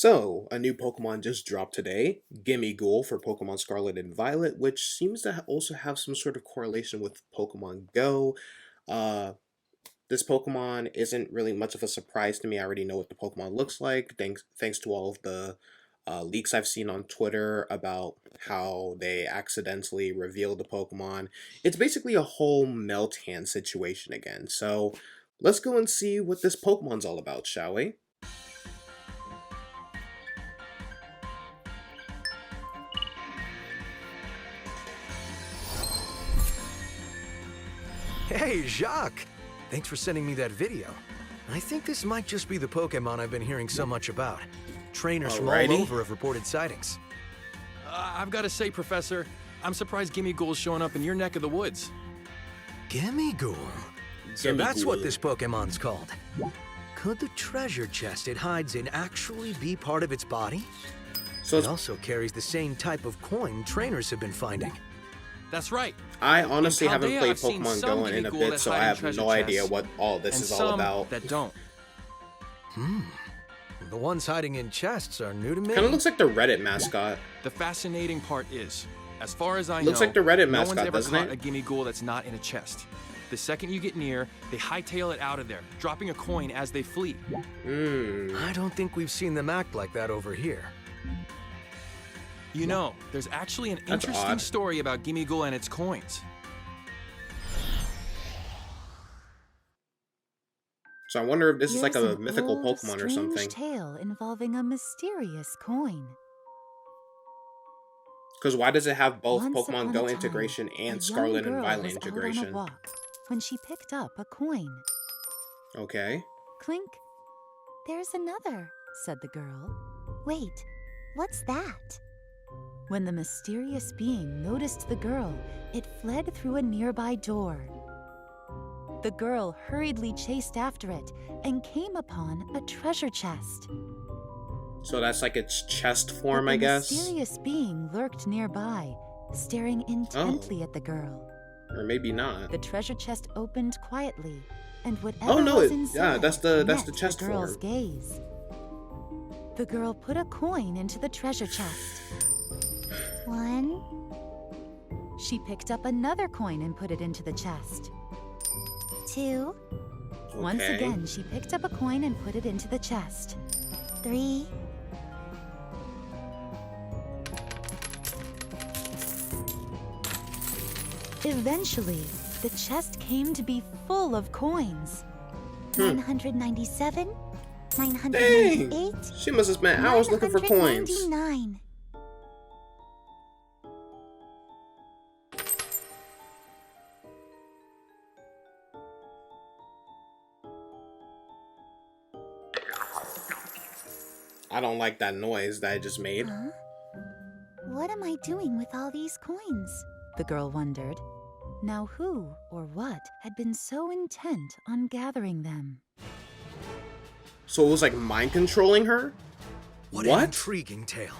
So, a new Pokemon just dropped today, Gimmighoul for Pokemon Scarlet and Violet, which seems to also have some sort of correlation with Pokemon Go. Uh, this Pokemon isn't really much of a surprise to me. I already know what the Pokemon looks like, thanks to all of the leaks I've seen on Twitter about how they accidentally revealed the Pokemon. It's basically a whole melt-hand situation again. So, let's go and see what this Pokemon's all about, shall we? Hey, Jacques! Thanks for sending me that video. I think this might just be the Pokemon I've been hearing so much about. Trainers from all over have reported sightings. I've got to say, Professor, I'm surprised Gimmighoul's showing up in your neck of the woods. Gimmighoul? So that's what this Pokemon's called. Could the treasure chest it hides in actually be part of its body? So it also carries the same type of coin trainers have been finding. That's right. I honestly haven't played Pokemon Go in a bit, so I have no idea what all this is all about. That don't. The ones hiding in chests are new to me. Kind of looks like the Reddit mascot. The fascinating part is, as far as I know, looks like the Reddit no mascot, one's ever doesn't caught it? a Gimmighoul that's not in a chest. The second you get near, they hightail it out of there, dropping a coin as they flee. I don't think we've seen them act like that over here. You know, there's actually an interesting story about Gimmighoul and its coins. So I wonder if this is like a mythical Pokemon or something. Tale involving a mysterious coin. Because why does it have both Once Pokemon upon Go a time, integration a and young Scarlet and girl Violet was out on a integration? walk when she picked up a coin. Okay. Clink. There's another, said the girl. Wait, what's that? When the mysterious being noticed the girl, it fled through a nearby door. The girl hurriedly chased after it and came upon a treasure chest. So that's like its chest form, But I the guess? mysterious being lurked nearby, staring intently at the girl. Or maybe not. The treasure chest opened quietly, and whatever Oh, no, was yeah, inside that's the met chest the girl's form. gaze. The girl put a coin into the treasure chest. One. She picked up another coin and put it into the chest. Two. Once Okay. again, she picked up a coin and put it into the chest. Three. Eventually, the chest came to be full of coins. 997, 998, Dang! She must have spent hours looking for coins. 999. I don't like that noise that I just made. Huh? What am I doing with all these coins? The girl wondered. Now who or what had been so intent on gathering them? So it was like mind controlling her? What an intriguing tale.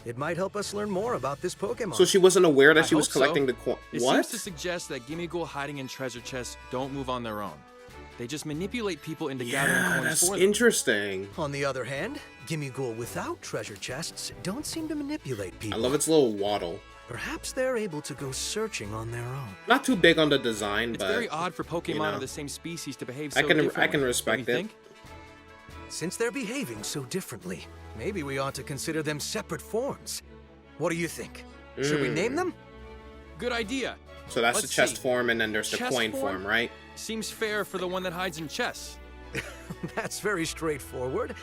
It might help us learn more about this Pokemon. So she wasn't aware that I she was hope so. collecting the coin. It What? seems to suggest that Gimmighoul hiding in treasure chests don't move on their own. They just manipulate people into gathering Yeah, coins that's for them. interesting. On the other hand, Gimmighoul without treasure chests don't seem to manipulate people. I love its little waddle. Perhaps they're able to go searching on their own. Not too big on the design, It's but very odd for Pokemon you know, of the same species to behave so I can differently. respect don't you it. think? Since they're behaving so differently, maybe we ought to consider them separate forms. What do you think? Should we name them? Good idea. So that's Let's the chest see. form, and then there's the Chest coin form? form, right? Seems fair for the one that hides in chests. That's very straightforward.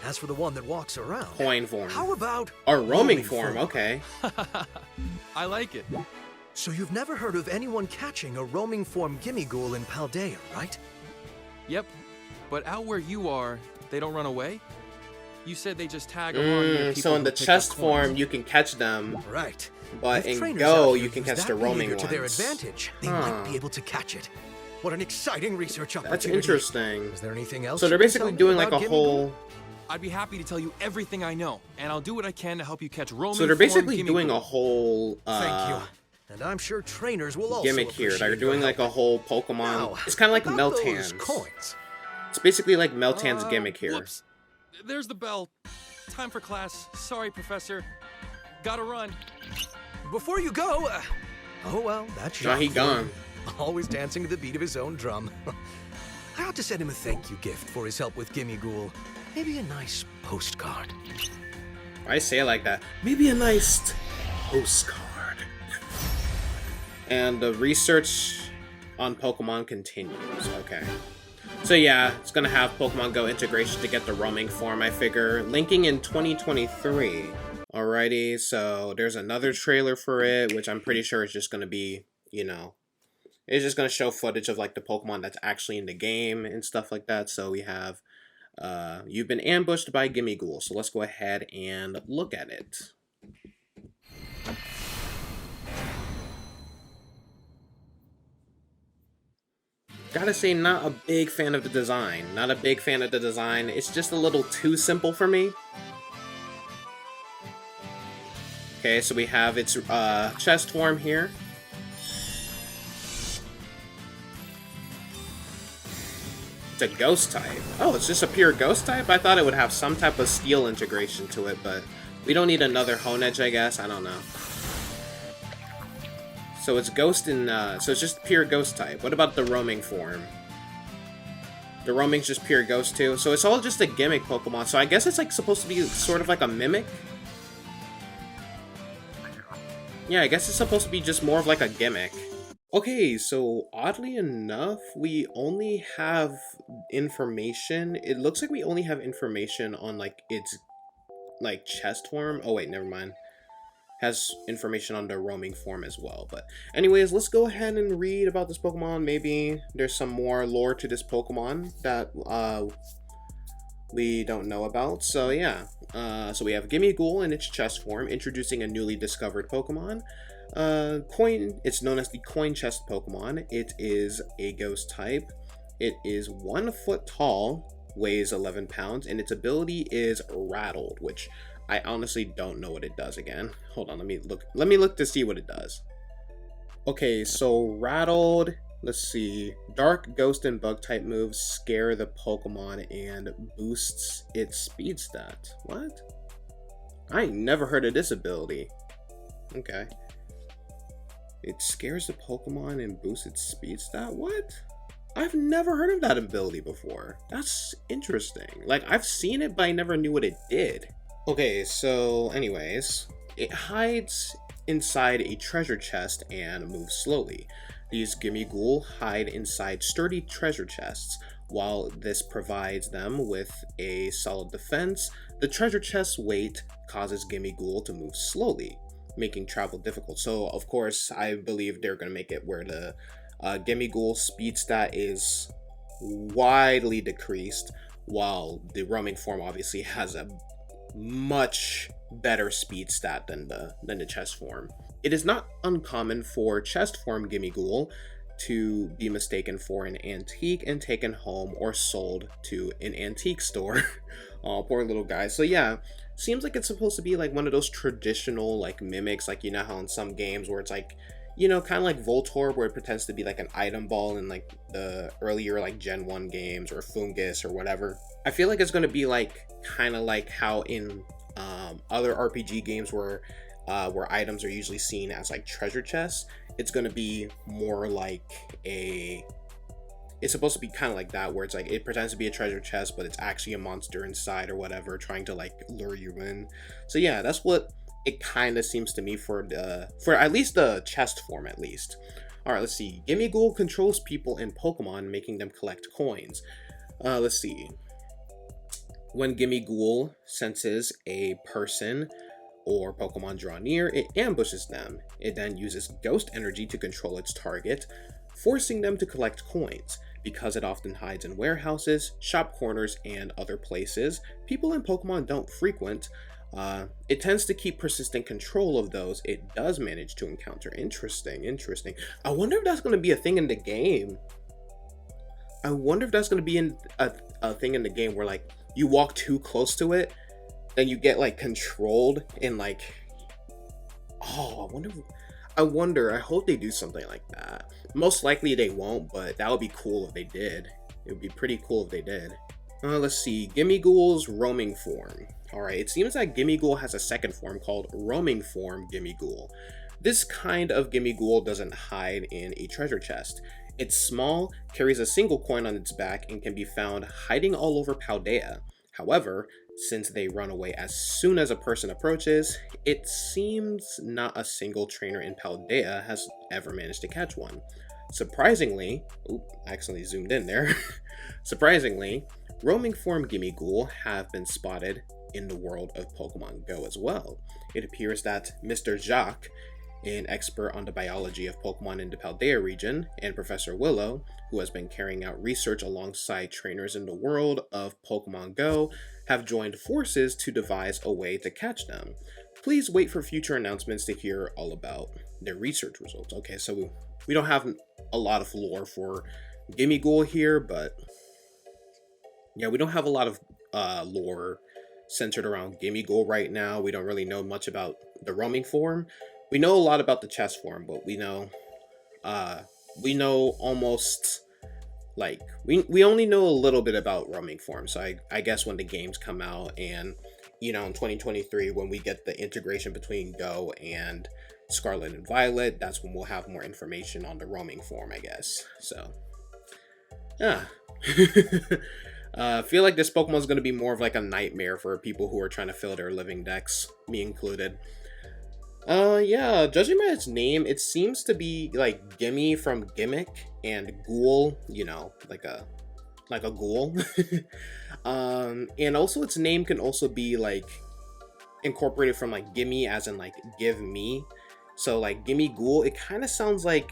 As for the one that walks around, Coin form. how about Or roaming form, okay. I like it. So you've never heard of anyone catching a roaming form Gimmighoul in Paldea, right? Yep. But out where you are, they don't run away? You said they just tag along near people So in who the pick up chest coins. form, you can catch them, Right. but If in trainers Go, out here you can use catch that the roaming behavior ones. to their advantage, they might be able to catch it. What an exciting research opportunity. That's interesting. Is there anything else? So they're you can basically tell me doing like about a Gimmighoul? whole... I'd be happy to tell you everything I know, and I'll do what I can to help you catch roaming So they're form basically doing a Gimmighoul. whole Thank you. And I'm sure trainers will also gimmick here. They're appreciate doing your like a help. whole Pokemon. Now, It's kind of like about those Meltan's. coins. It's basically like Meltan's gimmick here. Whoops. There's the bell. time for class. Sorry, Professor. Gotta run. Before you go, oh well, that's Now he gone. Always dancing to the beat of his own drum. I ought to send him a thank you gift for his help with Gimmighoul. Maybe a nice postcard. I say it like that. Maybe a nice postcard. And the research on Pokemon continues. Okay. So yeah, it's gonna have Pokemon Go integration to get the roaming form, I figure. Linking in 2023. Alrighty, so there's another trailer for it, which I'm pretty sure is just gonna be, you know, it's just gonna show footage of like the Pokemon that's actually in the game and stuff like that. So we have, you've been ambushed by Gimmighoul. So let's go ahead and look at it. Gotta say, not a big fan of the design. Not a big fan of the design. It's just a little too simple for me. Okay, so we have its chest form here. It's a ghost type. Oh, it's just a pure ghost type? I thought it would have some type of steel integration to it, but we don't need another Honedge, I guess. I don't know. So it's ghost in, so it's just pure ghost type. What about the roaming form? The roaming's just pure ghost too. So it's all just a gimmick Pokemon. So I guess it's like supposed to be sort of like a mimic. Yeah, I guess it's supposed to be just more of like a gimmick. Okay, so oddly enough, we only have information. It looks like we only have information on like its like chest form. Oh wait, never mind. Has information on the roaming form as well. But anyways, let's go ahead and read about this Pokemon. Maybe there's some more lore to this Pokemon that we don't know about. So yeah, so we have Gimmighoul in its chest form, introducing a newly discovered Pokemon. It's known as the coin chest Pokemon. It is a ghost type. It is 1 foot tall, weighs 11 pounds, and its ability is Rattled, which I honestly don't know what it does again. Hold on, let me look to see what it does. Okay, so Rattled, let's see. Dark, Ghost, and Bug type moves scare the Pokemon and boosts its speed stat. What? I ain't never heard of this ability. Okay. It scares the Pokemon and boosts its speed stat? What? I've never heard of that ability before. That's interesting. Like, I've seen it, but I never knew what it did. Okay, so anyways, it hides inside a treasure chest and moves slowly. These Gimmighoul hide inside sturdy treasure chests. While this provides them with a solid defense, the treasure chest's weight causes Gimmighoul to move slowly, making travel difficult. So of course, I believe they're going to make it where the Gimmighoul speed stat is widely decreased, while the roaming form obviously has a much better speed stat than the chest form. It is not uncommon for chest form Gimmighoul to be mistaken for an antique and taken home or sold to an antique store. Oh, poor little guy. So yeah, seems like it's supposed to be like one of those traditional like mimics, like you know how in some games where it's like, you know, kind of like Voltorb, where it pretends to be like an item ball in like the earlier like Gen 1 games, or Fungus or whatever. I feel like it's going to be like kind of like how in other RPG games where items are usually seen as like treasure chests. It's going to be more like it's supposed to be kind of like that, where it's like it pretends to be a treasure chest, but it's actually a monster inside or whatever, trying to like lure you in. So yeah, that's what it kind of seems to me for at least the chest form at least. All right, let's see. Gimmighoul controls people and Pokemon, making them collect coins. Let's see. When Gimmighoul senses a person or Pokemon draw near, it ambushes them. It then uses ghost energy to control its target, forcing them to collect coins. Because it often hides in warehouses, shop corners, and other places people and Pokemon don't frequent, it tends to keep persistent control of those it does manage to encounter. Interesting. I wonder if that's going to be a thing in the game. I wonder if that's going to be in a thing in the game where like you walk too close to it, then you get like controlled and like, oh, I wonder, I hope they do something like that. Most likely they won't, but that would be cool if they did. It would be pretty cool if they did. Let's see. Gimmighoul's roaming form. Alright, it seems that Gimmighoul has a second form called roaming form Gimmighoul. This kind of Gimmighoul doesn't hide in a treasure chest. It's small, carries a single coin on its back, and can be found hiding all over Paldea. However, since they run away as soon as a person approaches, it seems not a single trainer in Paldea has ever managed to catch one. Surprisingly, I accidentally zoomed in there. Surprisingly, roaming form Gimmighoul have been spotted in the world of Pokemon Go as well. It appears that Mr. Jacques, an expert on the biology of Pokemon in the Paldea region, and Professor Willow, who has been carrying out research alongside trainers in the world of Pokemon Go, have joined forces to devise a way to catch them. Please wait for future announcements to hear all about their research results. Okay, so we don't have a lot of lore for Gimmighoul here, but yeah, we don't have a lot of lore centered around Gimmighoul right now. We don't really know much about the roaming form. We know a lot about the chess form, but we know almost like we only know a little bit about roaming form. So I guess when the games come out and in 2023 when we get the integration between Go and Scarlet and Violet, that's when we'll have more information on the roaming form, I guess. So yeah. I feel like this Pokemon is going to be more of like a nightmare for people who are trying to fill their living decks, me included. Yeah, judging by its name, it seems to be like Gimme from Gimmick and Ghoul, like a ghoul. And also its name can also be like incorporated from like gimme as in like give me. So like Gimmighoul, it kind of sounds like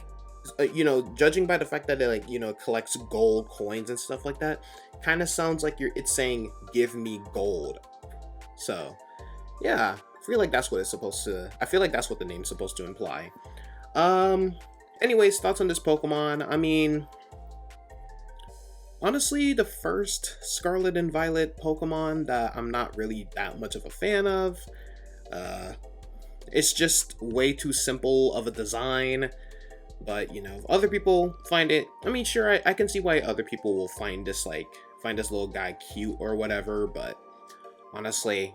judging by the fact that it collects gold coins and stuff like that, kind of sounds like it's saying give me gold. So yeah, I feel like that's what the name's supposed to imply. Anyways, thoughts on this Pokemon? I mean, honestly, the first Scarlet and Violet Pokemon that I'm not really that much of a fan of. It's just way too simple of a design. But if other people find it, I mean, sure, I can see why other people will find this little guy cute or whatever. But honestly,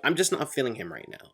I'm just not feeling him right now.